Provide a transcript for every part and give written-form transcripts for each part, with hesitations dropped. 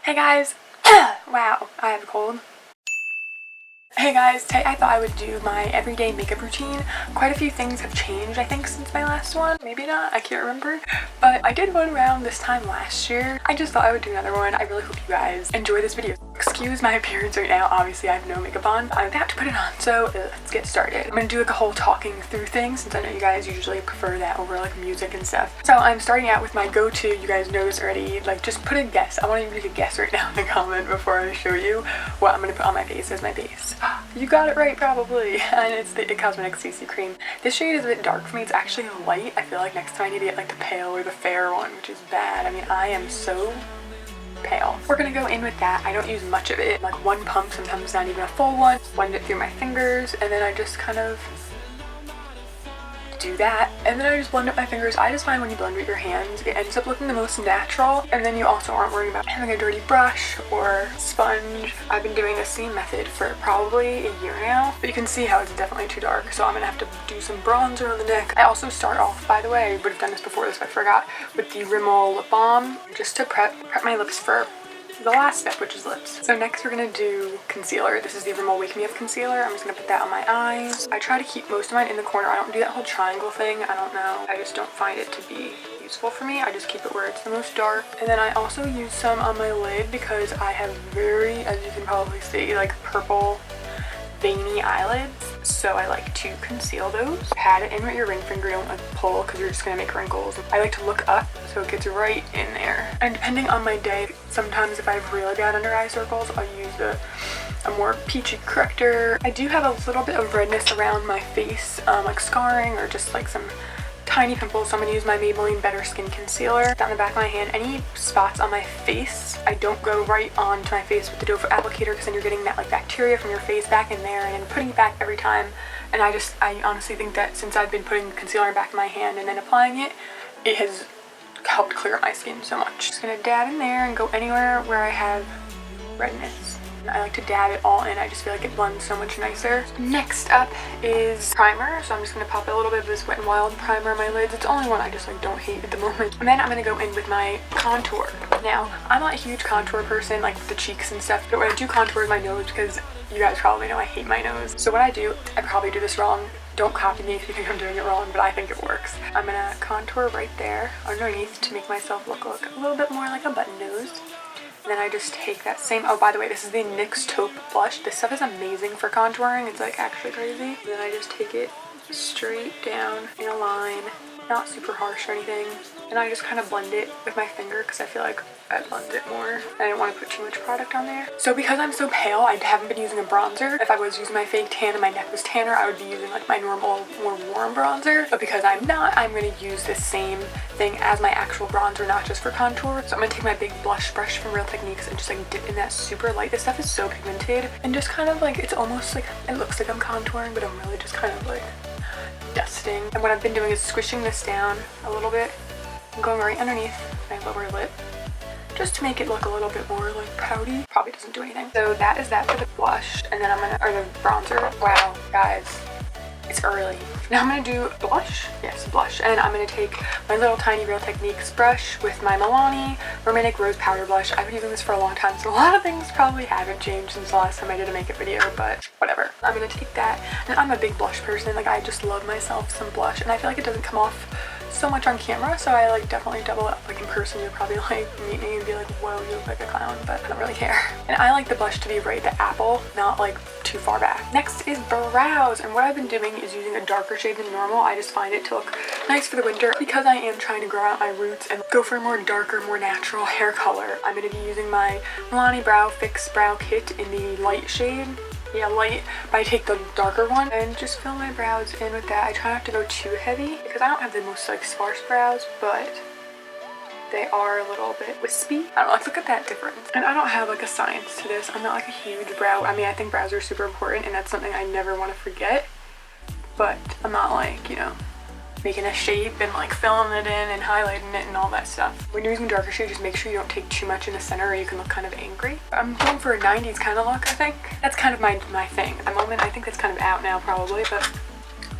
Hey guys! Wow, I have a cold. Hey guys, today I thought I would do my everyday makeup routine. Quite a few things have changed, I think, since my last one. Maybe not, I can't remember. But I did one around this time last year. I just thought I would do another one. I really hope you guys enjoy this video. Excuse my appearance right now. Obviously, I have no makeup on. I'm about to put it on, so let's get started. I'm gonna do like a whole talking through thing since I know you guys usually prefer that over like music and stuff. So I'm starting out with my go-to. You guys know this already. Like, just put a guess. I want you to guess right now in the comment before I show you what I'm gonna put on my face as my base. You got it right, probably. And it's the It Cosmetics CC Cream. This shade is a bit dark for me. It's actually light. I feel like next time I need to get like the pale or the fair one, which is bad. I mean, I am so pale. We're gonna go in with that. I don't use much of it. Like one pump, sometimes not even a full one. Blend it through my fingers, and then I just kind of do that, and then I just blend up my fingers. I just find when you blend with your hands, it ends up looking the most natural, and then you also aren't worrying about having a dirty brush or sponge. I've been doing the same method for probably a year now, but you can see how it's definitely too dark, so I'm gonna have to do some bronzer on the neck. I also start off, by the way, I would have done this before this, but I forgot, with the Rimmel lip balm, just to prep my lips for the last step, which is lips. So next we're gonna do concealer. This is the Rimmel Wake Me Up concealer. I'm just gonna put that on my eyes. I try to keep most of mine in the corner. I don't do that whole triangle thing. I don't know. I just don't find it to be useful for me. I just keep it where it's the most dark. And then I also use some on my lid because I have very, as you can probably see, like purple veiny eyelids, so I like to conceal those. Pat it in with your ring finger, don't like pull because you're just gonna make wrinkles. I like to look up so it gets right in there. And depending on my day, sometimes if I have really bad under eye circles, I'll use a more peachy corrector. I do have a little bit of redness around my face, like scarring or just like some tiny pimples, so I'm going to use my Maybelline Better Skin Concealer down the back of my hand. Any spots on my face, I don't go right onto my face with the doe foot applicator because then you're getting that like bacteria from your face back in there and then putting it back every time. And I honestly think that since I've been putting concealer back in my hand and then applying it, it has helped clear my skin so much. Just going to dab in there and go anywhere where I have redness. I like to dab it all in. I just feel like it blends so much nicer. Next up is primer. So I'm just going to pop a little bit of this Wet n Wild primer on my lids. It's the only one I just like don't hate at the moment. And then I'm going to go in with my contour. Now, I'm not a huge contour person, like with the cheeks and stuff, but when I do contour with my nose, because you guys probably know I hate my nose. So what I do, I probably do this wrong. Don't copy me if you think I'm doing it wrong, but I think it works. I'm going to contour right there underneath to make myself look a little bit more like a button nose. And then I just take that same, oh by the way, this is the NYX Taupe blush. This stuff is amazing for contouring. It's like actually crazy. And then I just take it straight down in a line, not super harsh or anything. And I just kind of blend it with my finger because I feel like I blend it more. I didn't want to put too much product on there. So because I'm so pale, I haven't been using a bronzer. If I was using my fake tan and my neck was tanner, I would be using like my normal, more warm bronzer. But because I'm not, I'm going to use the same thing as my actual bronzer, not just for contour. So I'm going to take my big blush brush from Real Techniques and just like dip in that super light. This stuff is so pigmented and just kind of like, it's almost like, it looks like I'm contouring, but I'm really just kind of like dusting. And what I've been doing is squishing this down a little bit and going right underneath my lower lip, just to make it look a little bit more like pouty. Probably doesn't do anything. So that is that for the blush, and then I'm gonna, or the bronzer. Wow, guys, it's early. Now I'm gonna do blush. Yes, blush. And I'm gonna take my little tiny Real Techniques brush with my Milani Romantic Rose Powder Blush. I've been using this for a long time, so a lot of things probably haven't changed since the last time I did a makeup video, but whatever. I'm gonna take that, and I'm a big blush person. Like, I just love myself some blush, and I feel like it doesn't come off so much on camera, so I like definitely double up. Like in person, you'll probably like meet me and be like, whoa, you look like a clown, but I don't really care. And I like the blush to be right the apple, not like too far back. Next is brows, and what I've been doing is using a darker shade than normal. I just find it to look nice for the winter because I am trying to grow out my roots and go for a more darker, more natural hair color. I'm going to be using my Milani Brow Fix Brow Kit in the light shade. Yeah, light, but I take the darker one and just fill my brows in with that. I try not to go too heavy because I don't have the most like sparse brows, but they are a little bit wispy. I don't know, like, look at that difference. And I don't have like a science to this. I'm not like a huge brow. I mean, I think brows are super important and that's something I never want to forget, but I'm not like, you know, making a shape and like filling it in and highlighting it and all that stuff. When you're using darker shade, just make sure you don't take too much in the center or you can look kind of angry. I'm going for a 90s kind of look, I think. That's kind of my thing at the moment. I think that's kind of out now probably, but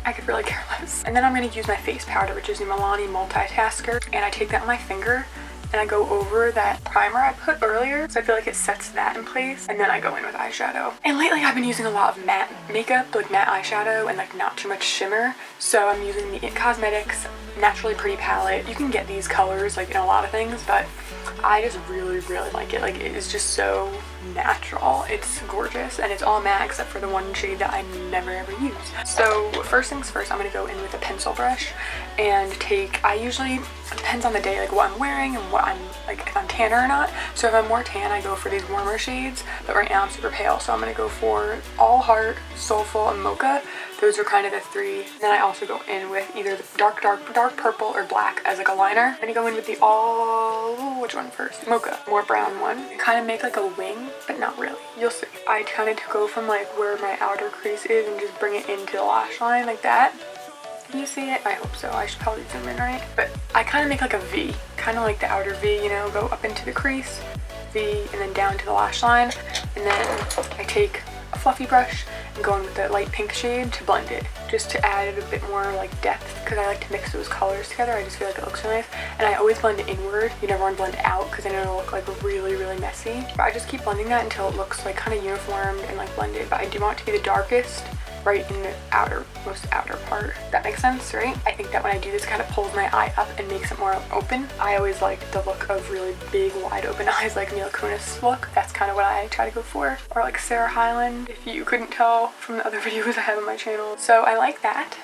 I could really care less. And then I'm going to use my face powder, which is the Milani Multitasker, and I take that on my finger and I go over that primer I put earlier, so I feel like it sets that in place, and then I go in with eyeshadow. And lately I've been using a lot of matte makeup, like matte eyeshadow and like not too much shimmer, so I'm using the It Cosmetics Naturally Pretty palette. You can get these colors like in a lot of things, but I just really like it. Like, it is just so natural. It's gorgeous, and it's all matte except for the one shade that I never ever use. So first things first, I'm gonna go in with a pencil brush and I usually, it depends on the day, like what I'm wearing and what I'm, like if I'm tanner or not. So if I'm more tan, I go for these warmer shades, but right now I'm super pale, so I'm gonna go for All Heart, Soulful, and Mocha. Those are kind of the three. And then I also go in with either the dark purple or black as like a liner. I'm gonna go in with the which one first? Mocha, more brown one. Kind of make like a wing, but not really. You'll see. I kind of go from like where my outer crease is and just bring it into the lash line like that. Can you see it? I hope so. I should probably zoom in, right? But I kind of make like a V, kind of like the outer V, you know, go up into the crease, V, and then down to the lash line. And then I take a fluffy brush and go in with the light pink shade to blend it, just to add a bit more like depth, because I like to mix those colors together. I just feel like it looks really nice. And I always blend it inward. You never want to blend it out because then it'll look like really messy. But I just keep blending that until it looks like kind of uniformed and like blended. But I do want it to be the darkest right in the most outer part. That makes sense, right? I think that when I do this, it kind of pulls my eye up and makes it more open. I always like the look of really big, wide open eyes, like Mila Kunis look. That's kind of what I try to go for. Or like Sarah Hyland, if you couldn't tell from the other videos I have on my channel. So I like that.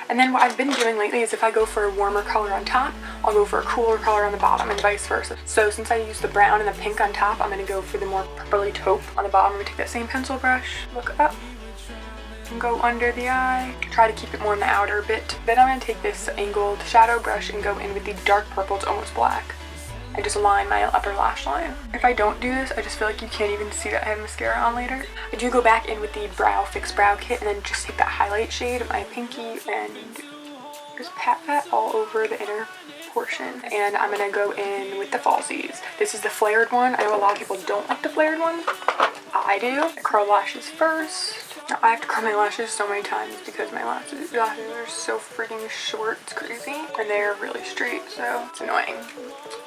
And then what I've been doing lately is if I go for a warmer color on top, I'll go for a cooler color on the bottom and vice versa. So since I use the brown and the pink on top, I'm going to go for the more purpley taupe on the bottom. I'm going to take that same pencil brush, look up, and go under the eye. Try to keep it more in the outer bit. Then I'm going to take this angled shadow brush and go in with the dark purple, it's almost black, and just line my upper lash line. If I don't do this, I just feel like you can't even see that I have mascara on later. I do go back in with the Fix Brow Kit and then just take that highlight shade of my pinky and just pat that all over the inner portion. And I'm going to go in with the falsies. This is the flared one. I know a lot of people don't like the flared one. I do. I curl lashes first. Now, I have to curl my lashes so many times because my lashes are so freaking short. It's crazy. And they're really straight, so it's annoying.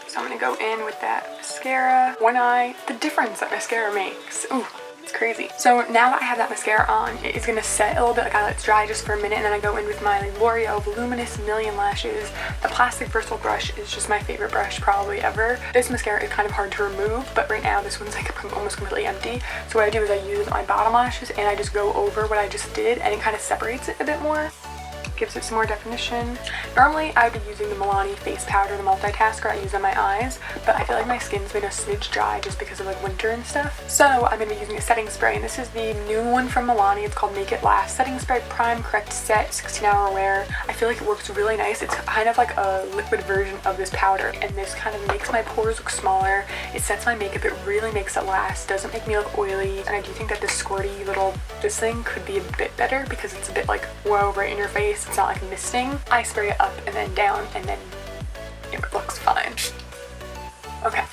So I'm going to go in with that mascara. One eye. The difference that mascara makes. Ooh. It's crazy. So now that I have that mascara on, it is going to set a little bit. Like, I let it dry just for a minute, and then I go in with my L'Oreal Voluminous Million Lashes. The plastic bristle brush is just my favorite brush probably ever. This mascara is kind of hard to remove, but right now this one's like almost completely empty. So what I do is I use my bottom lashes and I just go over what I just did, and it kind of separates it a bit more. Gives it some more definition. Normally I would be using the Milani face powder, the multitasker I use on my eyes, but I feel like my skin's been a smidge dry just because of like winter and stuff. So I'm going to be using a setting spray, and this is the new one from Milani. It's called Make It Last Setting Spray Prime Correct Set 16-hour wear. I feel like it works really nice. It's kind of like a liquid version of this powder, and this kind of makes my pores look smaller. It sets my makeup, it really makes it last, doesn't make me look oily, and I do think that this squirty little, this thing could be a bit better because it's a bit like, whoa, right in your face. It's not like misting. I spray it up and then down, and then it looks fine. Okay.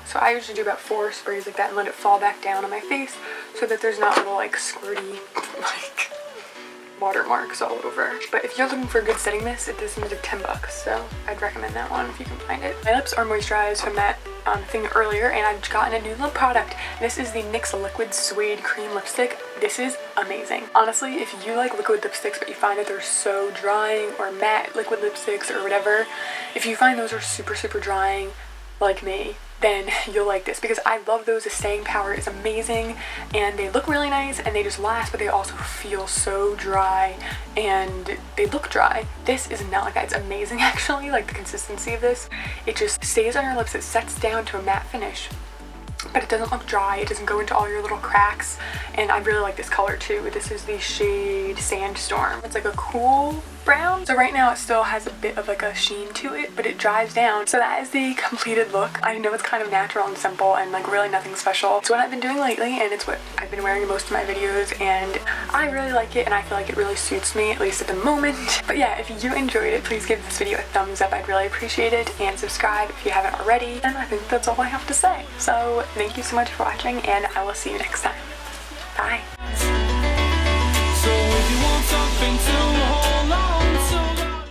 So I usually do about 4 sprays like that and let it fall back down on my face so that there's not little like squirty like watermarks all over. But if you're looking for a good setting mist, this one's like $10, so I'd recommend that one if you can find it. My lips are moisturized from that thing earlier, and I've gotten a new little product. This is the NYX Liquid Suede Cream Lipstick. This is amazing. Honestly, if you like liquid lipsticks but you find that they're so drying, or matte liquid lipsticks or whatever, if you find those are super drying like me, then you'll like this, because I love those. The staying power is amazing, and they look really nice, and they just last, but they also feel so dry, and they look dry. This is not like that. It's amazing actually, like the consistency of this. It just stays on your lips, it sets down to a matte finish, but it doesn't look dry, it doesn't go into all your little cracks, and I really like this color too. This is the shade Sandstorm. It's like a cool brown. So right now it still has a bit of like a sheen to it, but it dries down. So that is the completed look. I know it's kind of natural and simple and like really nothing special. It's what I've been doing lately, and it's what I've been wearing in most of my videos, and I really like it, and I feel like it really suits me, at least at the moment. But yeah, if you enjoyed it, please give this video a thumbs up. I'd really appreciate it, and subscribe if you haven't already. And I think that's all I have to say. So thank you so much for watching, and I will see you next time. Bye.